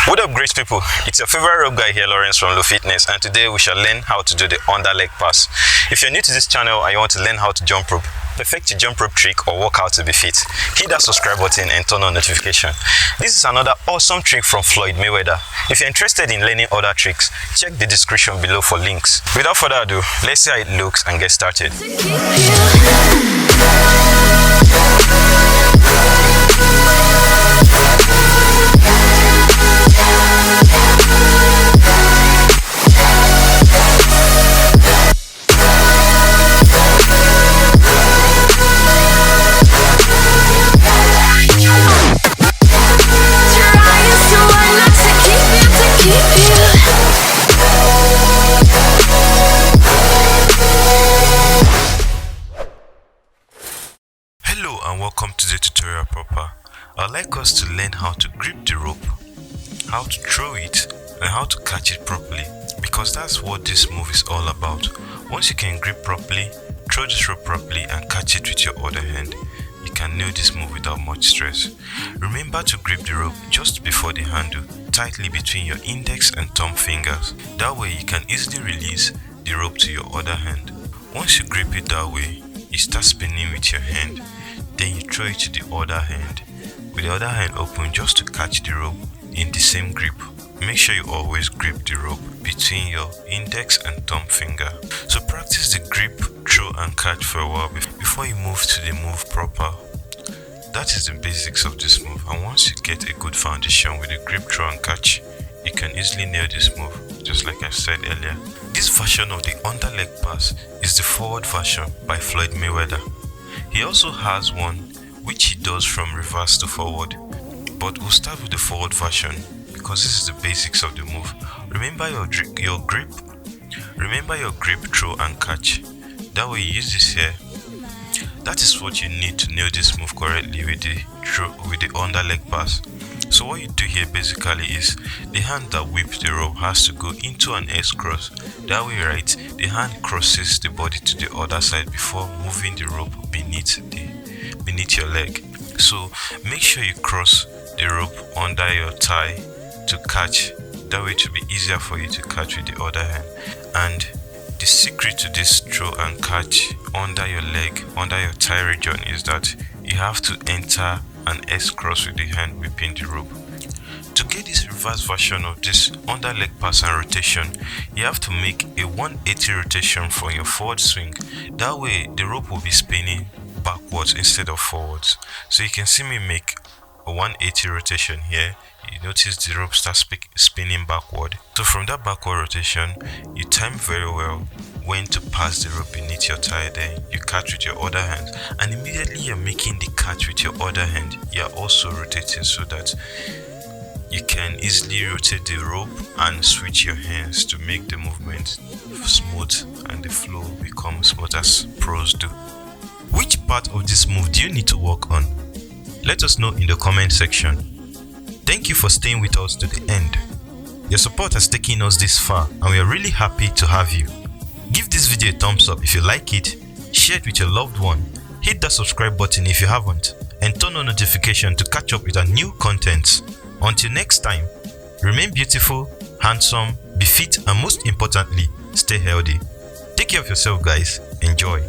What up, great people? It's your favorite rope guy here, Lawrence from LOfitnez, and today we shall learn how to do the under leg pass. If you're new to this channel and you want to learn how to jump rope, perfect your jump rope trick or work out to be fit, hit that subscribe button and turn on notification. This is another awesome trick from Floyd Mayweather. If you're interested in learning other tricks, check the description below for links. Without further ado, let's see how it looks and get started. Hello and welcome to the tutorial proper. I'd like us to learn how to grip the rope, how to throw it, and how to catch it properly, because that's what this move is all about. Once you can grip properly, throw this rope properly and catch it with your other hand, you can nail this move without much stress. Remember to grip the rope just before the handle, tightly between your index and thumb fingers. That way you can easily release the rope to your other hand. Once you grip it that way, you start spinning with your hand. Then you throw it to the other hand, with the other hand open just to catch the rope in the same grip. Make sure you always grip the rope between your index and thumb finger. So practice the grip, throw and catch for a while before you move to the move proper. That is the basics of this move, and once you get a good foundation with the grip, throw and catch, you can easily nail this move, just like I said earlier. This version of the under leg pass is the forward version by Floyd Mayweather. He also has one which he does from reverse to forward, but we'll start with the forward version because this is the basics of the move. Remember your grip, throw and catch. That way you use this here. That is what you need to nail this move correctly with the under leg pass. So what you do here basically is the hand that whips the rope has to go into an S cross. That way, right, the hand crosses the body to the other side before moving the rope beneath your leg. So make sure you cross the rope under your thigh to catch. That way it will be easier for you to catch with the other hand. And the secret to this throw and catch under your leg, under your thigh region, is that you have to enter an S cross with the hand whipping the rope. To get this reverse version of this under leg pass and rotation, you have to make a 180 rotation from your forward swing. That way the rope will be spinning backwards instead of forwards. So you can see me make a 180 rotation here. You notice the rope starts spinning backward. So from that backward rotation, you time very well when to pass the rope beneath your thigh. Then you catch with your other hand, and immediately you're making the catch with your other hand, you're also rotating so that you can easily rotate the rope and switch your hands to make the movement smooth and the flow become smooth as pros do. Which part of this move do you need to work on? Let us know in the comment section. Thank you for staying with us to the end. Your support has taken us this far and we are really happy to have you. Give this video a thumbs up if you like it, share it with your loved one, hit that subscribe button if you haven't, and turn on notification to catch up with our new content. Until next time, remain beautiful, handsome, be fit, and most importantly, stay healthy. Take care of yourself, guys. Enjoy.